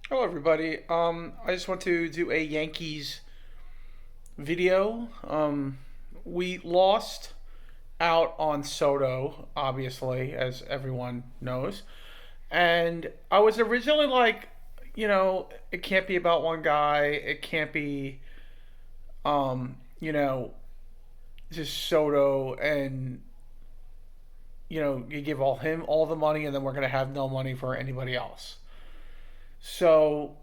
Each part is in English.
Hello, everybody. I just want to do a Yankees video. We lost out on Soto, obviously, as everyone knows. And I was originally like, it can't be about one guy. It can't be, um, you know, just Soto and, you give all the money and then we're going to have no money for anybody else. So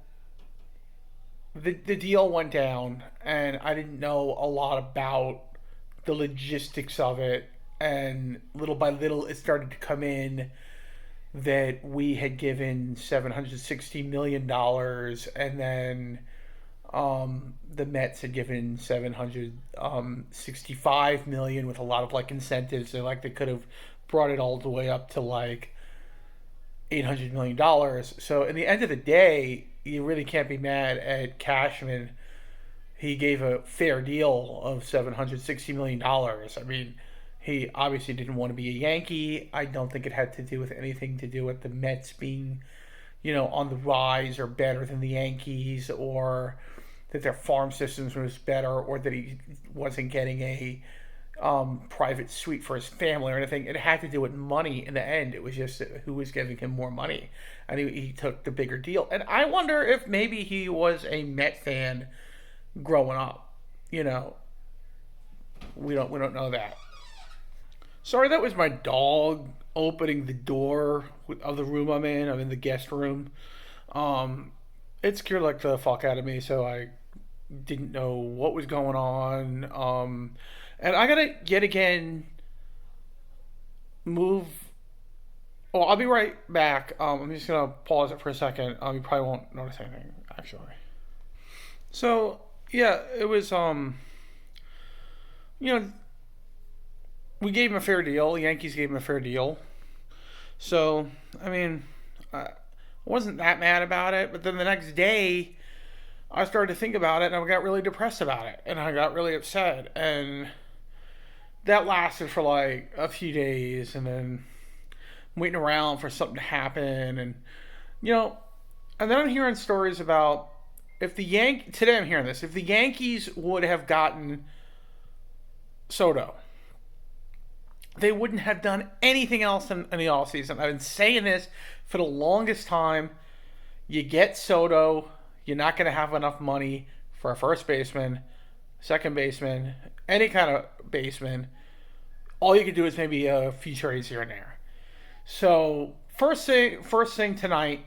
the deal went down, and I didn't know a lot about the logistics of it. And little by little, it started to come in that we had given $760 million, and then the Mets had given 765 million with a lot of like incentives. They could have brought it all the way up to like $800 million. So in the end of the day, you really can't be mad at Cashman. He gave a fair deal of $760 million. I mean, he obviously didn't want to be a Yankee. I don't think it had to do with anything to do with the Mets being, on the rise or better than the Yankees, or that their farm systems was better, or that he wasn't getting a private suite for his family or anything. It had to do with money in the end. It was just who was giving him more money, and he took the bigger deal. And I wonder if maybe he was a Met fan growing up. You know, we don't know that. Sorry, that was my dog opening the door of the room I'm in. I'm in the guest room. Um, it scared like the fuck out of me, so I didn't know what was going on. And I gotta yet again move. Oh, I'll be right back. I'm just gonna pause it for a second. You probably won't notice anything actually. So yeah, it was you know, we gave him a fair deal. The Yankees gave him a fair deal. So I mean, I wasn't that mad about it. But then the next day, I started to think about it, and I got really depressed about it, and I got really upset, and that lasted for like a few days, and then waiting around for something to happen, and you know, and then I'm hearing stories about if the today I'm hearing this, if the Yankees would have gotten Soto, they wouldn't have done anything else in the offseason. I've been saying this for the longest time. You get Soto, you're not going to have enough money for a first baseman, second baseman, any kind of baseman. All you could do is maybe a few trades here and there. So first thing tonight,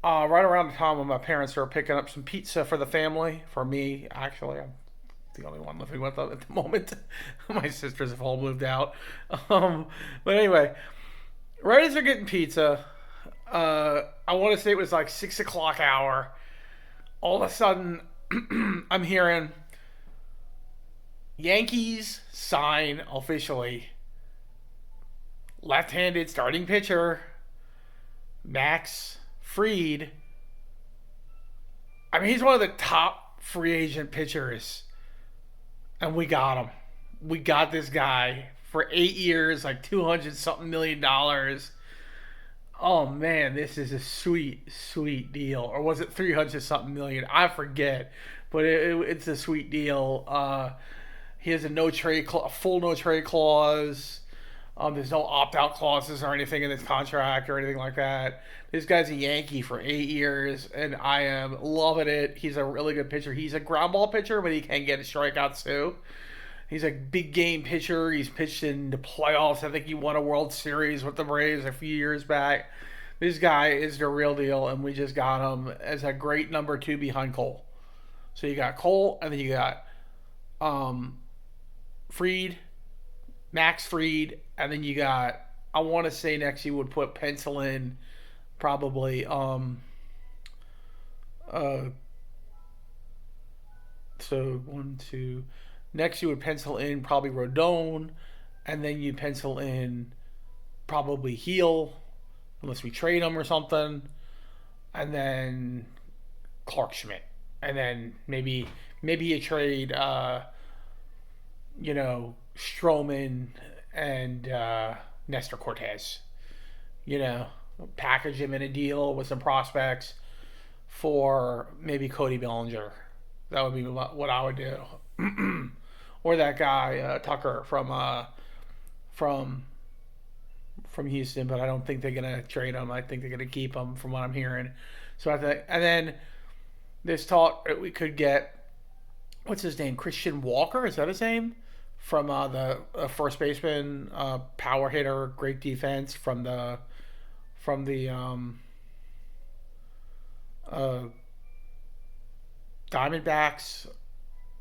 right around the time when my parents are picking up some pizza for the family, for me actually, I'm the only one living with them at the moment. My sisters have all moved out. But anyway, right as they're getting pizza, I want to say it was like 6 o'clock hour. All of a sudden, I'm hearing Yankees sign officially left-handed starting pitcher Max Fried. I mean, he's one of the top free agent pitchers, and we got him. We got this guy for 8 years, like 200 something $1 million. Oh man, this is a sweet, sweet deal. Or was it 300 something million? I forget, but it's a sweet deal. He has a no trade, a full no trade clause. There's no opt out clauses or anything in this contract or anything like that. This guy's a Yankee for 8 years, and I am loving it. He's a really good pitcher. He's a ground ball pitcher, but he can get his strikeouts too. He's a big game pitcher. He's pitched in the playoffs. I think he won a World Series with the Braves a few years back. This guy is the real deal, and we just got him as a great number two behind Cole. So you got Cole, and then you got um, Fried, Max Fried, and then you got. I want to say next you would put pencil in probably uh so one two. Next you would pencil in probably Rodon, and then you pencil in probably Heel, unless we trade him or something, and then Clark Schmidt, and then maybe you trade Stroman and Nestor Cortez. You know, package him in a deal with some prospects. for maybe Cody Bellinger. That would be what I would do. Or that guy Tucker from from Houston, but I don't think they're gonna trade him. I think they're gonna keep him, from what I'm hearing. So I think, and then there's talk that we could get, what's his name, Christian Walker, is that his name? From the first baseman, power hitter, great defense from the uh, Diamondbacks,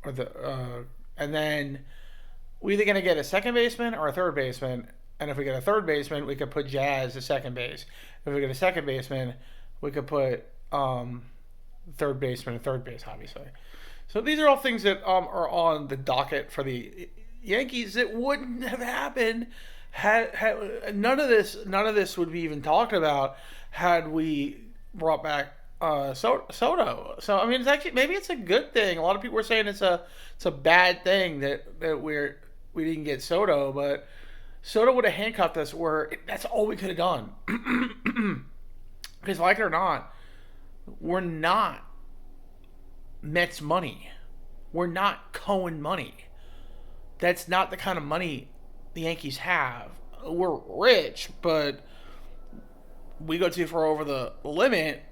or and then we're either gonna get a second baseman or a third baseman. And if we get a third baseman, we could put Jazz at second base. If we get a second baseman, we could put third baseman at third base, obviously. So these are all things that are on the docket for the Yankees. It wouldn't have happened had none of this would be even talked about had we brought back Soto. So I mean, it's actually, maybe it's a good thing. A lot of people were saying it's a bad thing that we didn't get Soto, but Soto would have handcuffed us. Where that's all we could have done. Because like it or not, we're not Mets money. We're not Cohen money. That's not the kind of money the Yankees have. We're rich, but we go too far over the limit,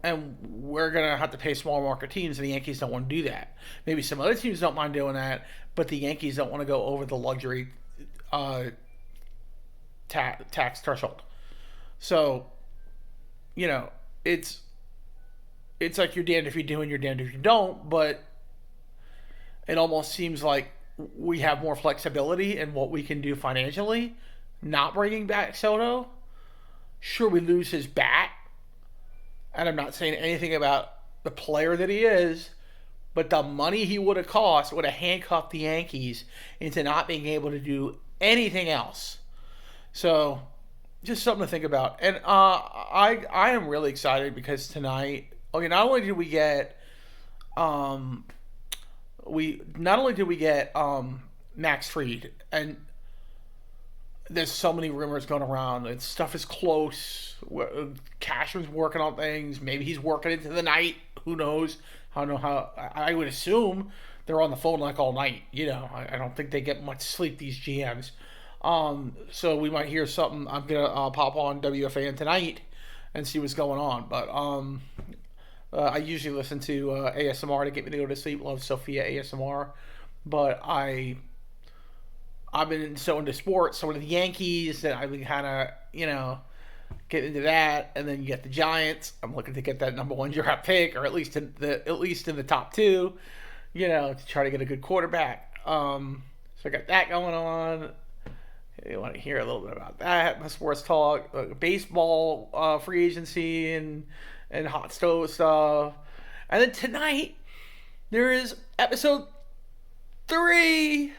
and we're going to have to pay small market teams, and the Yankees don't want to do that. Maybe some other teams don't mind doing that, but the Yankees don't want to go over the luxury tax threshold. So, it's like you're damned if you do and you're damned if you don't, but it almost seems like we have more flexibility in what we can do financially, not bringing back Soto. Sure, we lose his bat, and I'm not saying anything about the player that he is, but the money he would have cost would have handcuffed the Yankees into not being able to do anything else. So, just something to think about. And I am really excited because tonight, okay, not only did we get Max Fried, and there's so many rumors going around, and stuff is close. Cashman's working on things. Maybe he's working into the night. Who knows? I don't know how. I would assume they're on the phone like all night. I don't think they get much sleep, these GMs. So we might hear something. I'm gonna pop on WFAN tonight and see what's going on. But I usually listen to ASMR to get me to go to sleep. Love Sophia ASMR, but I've been so into sports, so into the Yankees, that I've been kind of get into that. And then you get the Giants. I'm looking to get that number one draft pick, or at least in the top two, to try to get a good quarterback. So I got that going on. You want to hear a little bit about that? My sports talk, baseball, free agency, and Hotstove stuff. And then tonight there is episode 3,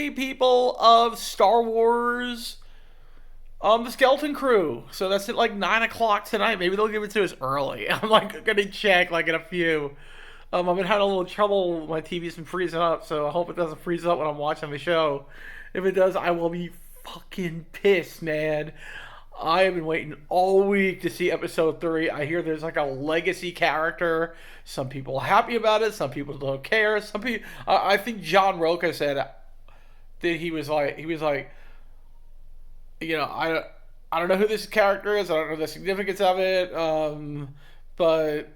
people, of Star Wars, the Skeleton Crew. So that's at like 9 o'clock tonight. Maybe they'll give it to us early. I'm gonna check in a few. I've been having a little trouble. My TV's been freezing up, so I hope it doesn't freeze up when I'm watching the show. If it does, I will be fucking pissed, man. I have been waiting all week to see episode 3. I hear there's like a legacy character. Some people are happy about it. Some people don't care. Some people, I think John Roca said that he was like, I don't know who this character is. I don't know the significance of it. But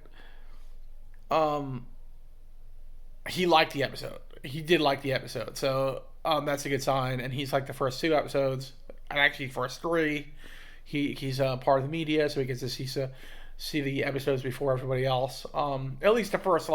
he liked the episode. He did like the episode. So that's a good sign. And he's like the first 2 episodes, and actually first 3. He's part of the media, so he gets to see the episodes before everybody else. At least the first